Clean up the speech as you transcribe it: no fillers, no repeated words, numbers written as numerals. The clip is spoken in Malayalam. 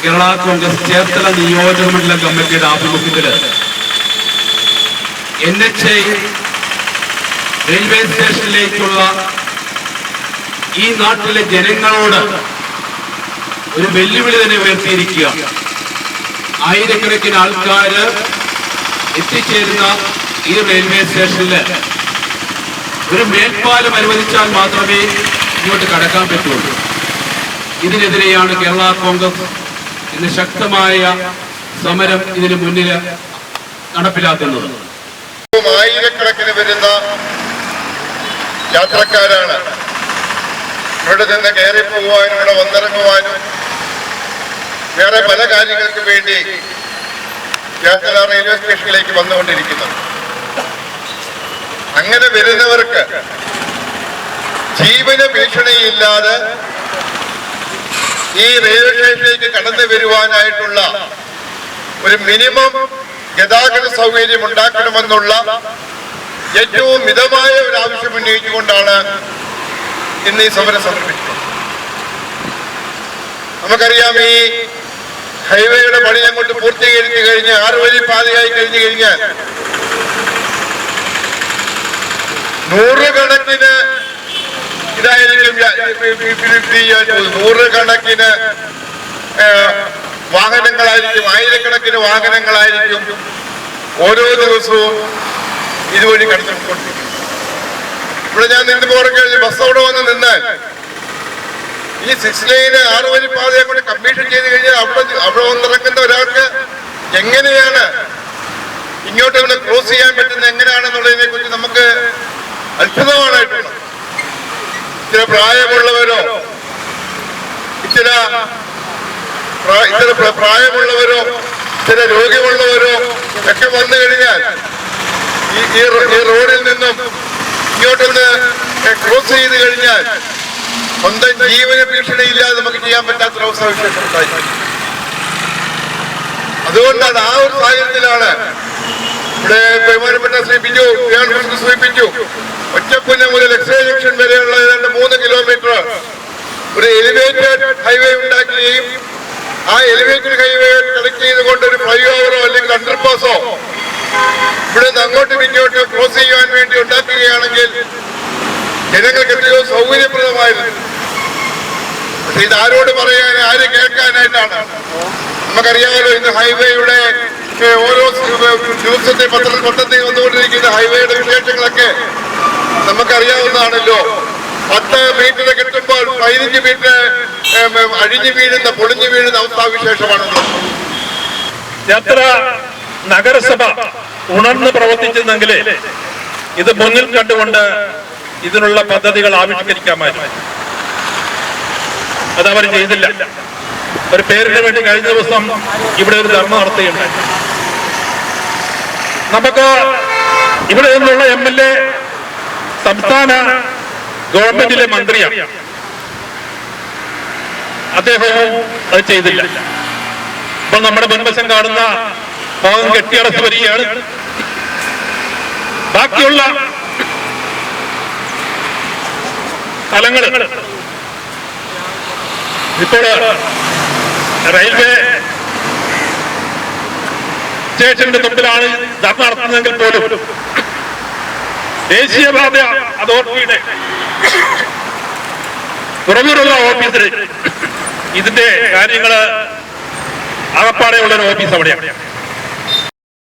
കേരള കോൺഗ്രസ് ചേർത്തല നിയോജകമണ്ഡലം കമ്മിറ്റിയുടെ ആഭിമുഖ്യത്തിൽ NHI റെയിൽവേ സ്റ്റേഷനിലേക്കുള്ള ഈ നാട്ടിലെ ജനങ്ങളോട് ഒരു വെല്ലുവിളി തന്നെ ഉയർത്തിയിരിക്കുക. ആയിരക്കണക്കിന് ആൾക്കാര് എത്തിച്ചേരുന്ന ഈ റെയിൽവേ സ്റ്റേഷനിൽ ഒരു മേൽപ്പാലം അനുവദിച്ചാൽ മാത്രമേ ഇങ്ങോട്ട് കടക്കാൻ പറ്റുള്ളൂ. ഇതിനെതിരെയാണ് കേരള കോൺഗ്രസ് ഇന്ന് ശക്തമായ സമരം ഇതിന് മുന്നിൽ നടപ്പിലാക്കുന്നത്. ആയിരക്കണക്കിന് വരുന്ന യാത്രക്കാരാണ് ഇവിടെ നിന്ന് കയറി പോകുവാനും ഇവിടെ വന്നിറങ്ങുവാനും വേറെ പല കാര്യങ്ങൾക്ക് വേണ്ടി ചേർത്തല റെയിൽവേ സ്റ്റേഷനിലേക്ക് വന്നുകൊണ്ടിരിക്കുന്നത്. അങ്ങനെ വരുന്നവർക്ക് ജീവന ഭീഷണിയില്ലാതെ ഈ റെയിൽവേ സ്റ്റേഷനിലേക്ക് കടന്നു വരുവാനായിട്ടുള്ള ഒരു മിനിമം ഗതാഗത സൗകര്യം ഉണ്ടാക്കണമെന്നുള്ള ഏറ്റവും മിതമായ ഒരു ആവശ്യം ഉന്നയിച്ചുകൊണ്ടാണ് ഇന്ന് ഈ സമരം സംഘടിപ്പിച്ചത്. നമുക്കറിയാം, ഈ ഹൈവേയുടെ പണി അങ്ങോട്ട് പൂർത്തീകരിച്ചു കഴിഞ്ഞ് 6 വരി പാതയായി കഴിഞ്ഞു കഴിഞ്ഞാൽ നൂറുകണക്കിന് വാഹനങ്ങളായിരിക്കും, ആയിരക്കണക്കിന് വാഹനങ്ങളായിരിക്കും ഓരോ ദിവസവും ഇതുവഴി കടന്നുകൊണ്ടിരിക്കും. ഇവിടെ ഞാൻ നിന്ന് പോകണമെങ്കിൽ ബസ് അവിടെ വന്ന് നിന്നാൽ ഈ 6 ലൈന് 6 വരി പാതയെ കൂടി കമ്മീഷൻ ചെയ്ത് കഴിഞ്ഞാൽ അവിടെ വന്നിറങ്ങുന്ന ഒരാൾക്ക് എങ്ങനെയാണ് ഇങ്ങോട്ട് ഇവിടെ ക്രോസ് ചെയ്യാൻ പറ്റുന്നത് എങ്ങനെയാണെന്നുള്ളതിനെ കുറിച്ച് നമുക്ക് അത്ഭുതമാണായിട്ടുള്ളത്. ചില പ്രായമുള്ളവരോ ചില പ്രായമുള്ളവരോ ചില രോഗികളുള്ളവരോ ഒക്കെ വന്നു കഴിഞ്ഞാൽ ഈ റോഡിൽ നിന്നും ഇങ്ങോട്ടൊന്ന് ക്രോസ് ചെയ്ത് കഴിഞ്ഞാൽ സ്വന്തം ജീവന ഭീഷണിയില്ലാതെ നമുക്ക് ചെയ്യാൻ പറ്റാത്തൊരവസ്ഥ വിശേഷം ഉണ്ടായി. അതുകൊണ്ടാണ് ആ ഒരു സാഹചര്യത്തിലാണ് ഇവിടെ ബഹുമാനപ്പെട്ട ശ്രീ ബിജു സൂചിപ്പിച്ചു, ഒറ്റപ്പുന്ന മുതൽ എക്സൈ ജംഗ്ഷൻ വരെയുള്ള ഏതാണ്ട് 3 കിലോമീറ്റർ ഒരു എലിവേറ്റഡ് ഹൈവേ ഉണ്ടാക്കുകയും ആ എലിവേറ്റഡ് ഹൈവേ കണക്ട് ചെയ്തുകൊണ്ട് ഒരു ഫ്ലൈ ഓവറോ അല്ലെങ്കിൽ അണ്ടർപാസോ ഇവിടെ നിന്ന് അങ്ങോട്ടും ഇങ്ങോട്ടും ക്രോസ് ചെയ്യുവാൻ വേണ്ടി ഉണ്ടാക്കുകയാണെങ്കിൽ ജനങ്ങൾക്ക് എത്രയോ സൗകര്യപ്രദമായിരുന്നു. പക്ഷെ ഇത് ആരോട് പറയാൻ, ആര് കേൾക്കാനായിട്ടാണ്? നമുക്കറിയാമല്ലോ, ഇന്ന് ഹൈവേയുടെ ഓരോ ദിവസത്തെ പത്രത്തിൽ വന്നുകൊണ്ടിരിക്കുന്ന ഹൈവേയുടെ വിശേഷങ്ങളൊക്കെ നമുക്കറിയാവുന്നതാണല്ലോ. 10 മീറ്റർ കിട്ടുമ്പോൾ 15 മീറ്റർ അഴിഞ്ഞു വീഴുന്ന, പൊളിഞ്ഞു വീഴുന്ന അവസ്ഥാവിശേഷമാണല്ലോ. എത്ര നഗരസഭ ഉണർന്ന് പ്രവർത്തിച്ചെന്നെങ്കിൽ ഇത് മുന്നിൽ കണ്ടുകൊണ്ട് ഇതിനുള്ള പദ്ധതികൾ ആവിഷ്കരിക്കാമായിരുന്നു. അതവർ ചെയ്തില്ല. ഒരു പേരിന് വേണ്ടി കഴിഞ്ഞ ദിവസം ഇവിടെ ഒരു ധർമ്മ നടത്തുകയുണ്ടായി. നമുക്ക് ഇവിടെ നിന്നുള്ള MLA സംസ്ഥാന ഗവൺമെന്റിലെ മന്ത്രിയാണ്. അദ്ദേഹവും അത് ചെയ്തില്ല. ഇപ്പോൾ നമ്മുടെ മുൻവശം കാണുന്ന ഭാഗം കെട്ടിയടച്ചു വരികയാണ്. ബാക്കിയുള്ള സ്ഥലങ്ങൾ ഇപ്പോൾ റെയിൽവേ സ്റ്റേഷന്റെ മുമ്പിലാണ് ധർമ്മ നടത്തുന്നതെങ്കിൽ പോലും ദേശീയപാത അതോറിറ്റിയുടെ പുറമേയുള്ള ഓഫീസിൽ ഇതിന്റെ കാര്യങ്ങള് ആകപ്പാടെയുള്ള ഒരു ഓഫീസ് അവിടെയാണ്.